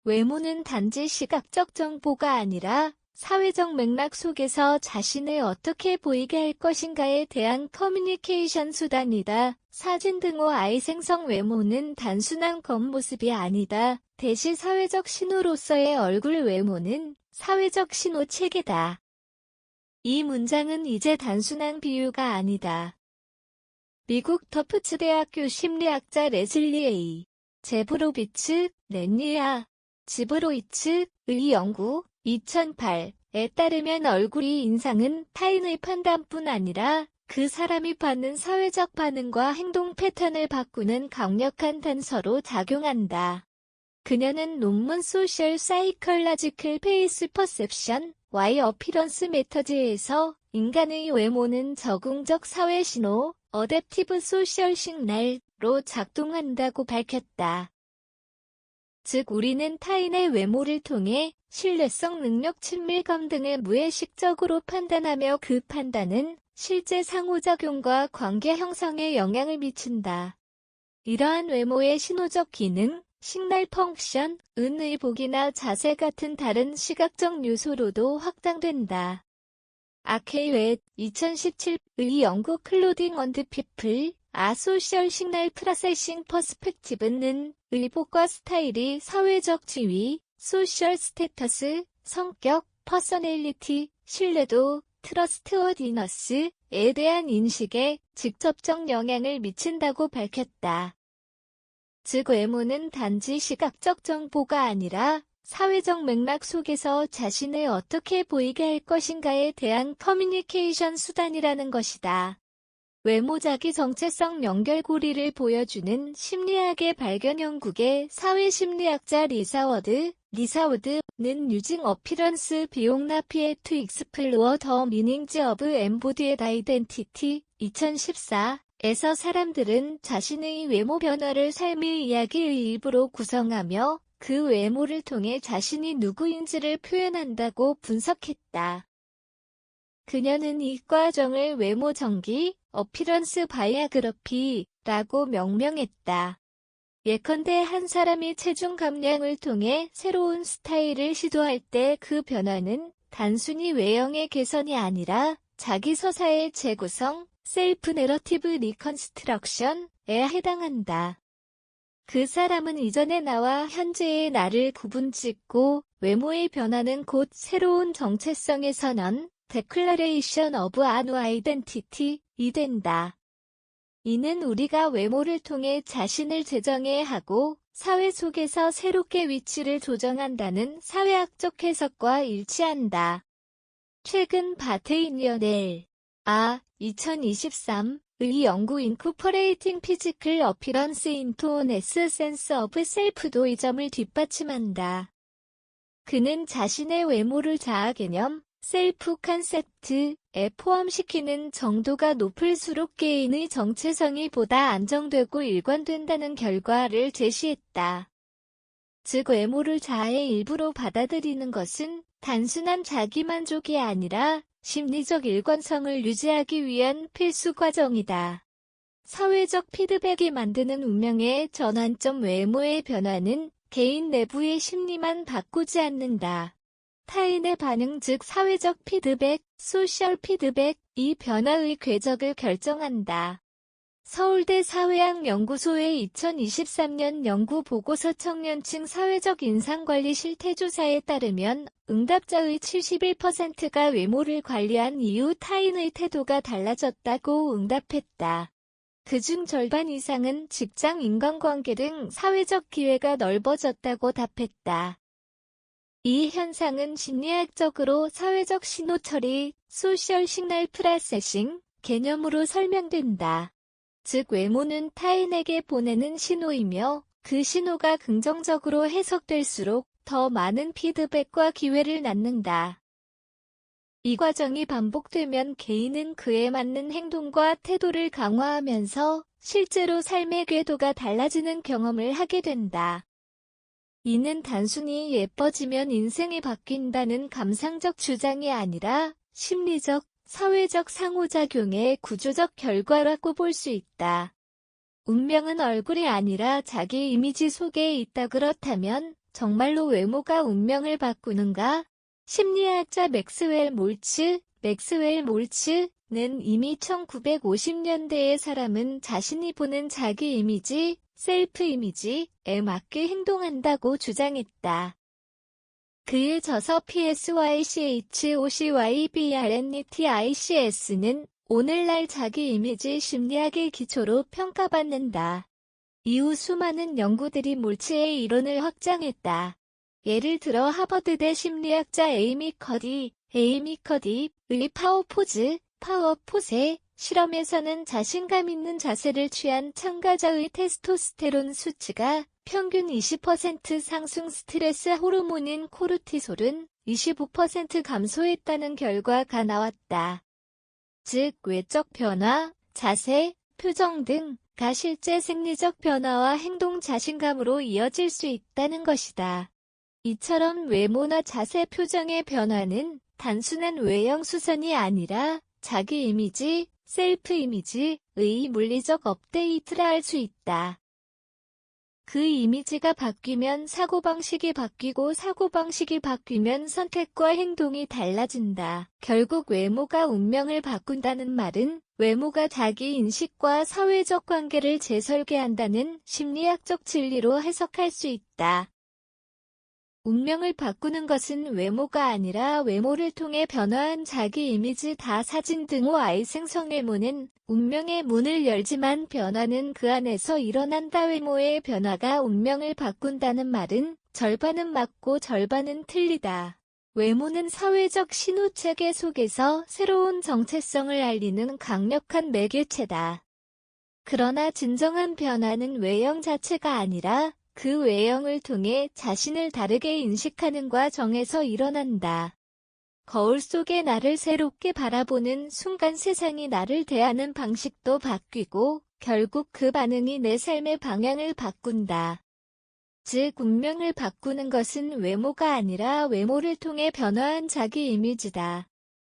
외모는 단지 시각적 정보가 아니라 사회적 맥락 속에서 자신을 어떻게 보이게 할 것인가에 대한 커뮤니케이션 수단이다. 사진 등호아의 생성 외모는 단순한 겉모습이 아니다. 대신 사회적 신호로서의 얼굴 외모는 사회적 신호 체계다. 이 문장은 이제 단순한 비유가 아니다. 미국 터프츠 대학교 심리학자 레즐리 A. 제브로비츠, 렌리아, 지브로이츠의 연구 2008에 따르면 얼굴이 인상은 타인의 판단뿐 아니라 그 사람이 받는 사회적 반응과 행동 패턴을 바꾸는 강력한 단서로 작용한다. 그녀는 논문 Social Psychological Face Perception, Y Appearance Methods에서 인간의 외모는 적응적 사회 신호, 어댑티브 소셜 시그널로 작동한다고 밝혔다. 즉 우리는 타인의 외모를 통해 신뢰성, 능력, 친밀감 등을 무의식적으로 판단하며 그 판단은 실제 상호작용과 관계 형성에 영향을 미친다. 이러한 외모의 신호적 기능, 시그널 펑션, 의복이나 자세 같은 다른 시각적 요소로도 확장된다. 아케이웨 2017의 연구 클로딩 언드 피플, 소셜 시그널 프로세싱 퍼스펙티브는 의복과 스타일이 사회적 지위, 소셜 스테터스, 성격, 퍼서널리티, 신뢰도, 트러스트워디너스에 대한 인식에 직접적 영향을 미친다고 밝혔다. 즉 외모는 단지 시각적 정보가 아니라 사회적 맥락 속에서 자신을 어떻게 보이게 할 것인가에 대한 커뮤니케이션 수단이라는 것이다. 외모 자기 정체성 연결고리를 보여주는 심리학의 발견. 영국의 사회심리학자 리사워드는 using appearance beyond appear to explore the meanings of embodied identity 2014에서 사람들은 자신의 외모 변화를 삶의 이야기의 일부로 구성하며 그 외모를 통해 자신이 누구인지를 표현한다고 분석했다. 그녀는 이 과정을 외모 전기, 어피런스 바이오그래피라고 명명했다. 예컨대 한 사람이 체중 감량을 통해 새로운 스타일을 시도할 때 그 변화는 단순히 외형의 개선이 아니라 자기 서사의 재구성, 셀프 내러티브 리컨스트럭션에 해당한다. 그 사람은 이전의 나와 현재의 나를 구분짓고 외모의 변화는 곧 새로운 정체성의 선언, Declaration of a New Identity이 된다. 이는 우리가 외모를 통해 자신을 재정해야 하고 사회 속에서 새롭게 위치를 조정한다는 사회학적 해석과 일치한다. 최근 바테이니언 2023의 연구 Incorporating Physical Appearance into an Essence of Self도 이 점을 뒷받침한다. 그는 자신의 외모를 자아 개념, 셀프 컨셉트에 포함시키는 정도가 높을수록 개인의 정체성이 보다 안정되고 일관된다는 결과를 제시했다. 즉 외모를 자아의 일부로 받아들이는 것은 단순한 자기만족이 아니라 심리적 일관성을 유지하기 위한 필수 과정이다. 사회적 피드백이 만드는 운명의 전환점. 외모의 변화는 개인 내부의 심리만 바꾸지 않는다. 타인의 반응 즉 사회적 피드백, 소셜 피드백, 이 변화의 궤적을 결정한다. 서울대 사회학연구소의 2023년 연구 보고서 청년층 사회적 인상관리 실태조사에 따르면 응답자의 71%가 외모를 관리한 이후 타인의 태도가 달라졌다고 응답했다. 그중 절반 이상은 직장, 인간관계 등 사회적 기회가 넓어졌다고 답했다. 이 현상은 심리학적으로 사회적 신호 처리, 소셜 시그널 프로세싱 개념으로 설명된다. 즉 외모는 타인에게 보내는 신호이며 그 신호가 긍정적으로 해석될수록 더 많은 피드백과 기회를 낳는다. 이 과정이 반복되면 개인은 그에 맞는 행동과 태도를 강화하면서 실제로 삶의 궤도가 달라지는 경험을 하게 된다. 이는 단순히 예뻐지면 인생이 바뀐다는 감상적 주장이 아니라 심리적, 사회적 상호작용의 구조적 결과라고 볼 수 있다. 운명은 얼굴이 아니라 자기 이미지 속에 있다. 그렇다면 정말로 외모가 운명을 바꾸는가? 심리학자 맥스웰 몰츠는 이미 1950년대에 사람은 자신이 보는 자기 이미지, 셀프 이미지에 맞게 행동한다고 주장했다. 그의 저서 PSYCHOCYBRNETICS는 오늘날 자기 이미지 심리학의 기초로 평가받는다. 이후 수많은 연구들이 몰츠의 이론을 확장했다. 예를 들어 하버드대 심리학자 에이미 커디의 파워포즈 실험에서는 자신감 있는 자세를 취한 참가자의 테스토스테론 수치가 평균 20% 상승, 스트레스 호르몬인 코르티솔은 25% 감소했다는 결과가 나왔다. 즉 외적 변화, 자세, 표정 등가 실제 생리적 변화와 행동 자신감으로 이어질 수 있다는 것이다. 이처럼 외모나 자세, 표정의 변화는 단순한 외형 수선이 아니라 자기 이미지, 셀프 이미지의 물리적 업데이트라 할 수 있다. 그 이미지가 바뀌면 사고방식이 바뀌고 사고방식이 바뀌면 선택과 행동이 달라진다. 결국 외모가 운명을 바꾼다는 말은 외모가 자기 인식과 사회적 관계를 재설계한다는 심리학적 진리로 해석할 수 있다. 운명을 바꾸는 것은 외모가 아니라 외모를 통해 변화한 자기 이미지 사진 등의 생성외모는 운명의 문을 열지만 변화는 그 안에서 일어난다. 외모의 변화가 운명을 바꾼다는 말은 절반은 맞고 절반은 틀리다. 외모는 사회적 신호체계 속에서 새로운 정체성을 알리는 강력한 매개체다. 그러나 진정한 변화는 외형 자체가 아니라 그 외형을 통해 자신을 다르게 인식하는 과정에서 일어난다. 거울 속에 나를 새롭게 바라보는 순간 세상이 나를 대하는 방식도 바뀌고 결국 그 반응이 내 삶의 방향을 바꾼다. 즉 운명을 바꾸는 것은 외모가 아니라 외모를 통해 변화한 자기 이미지다.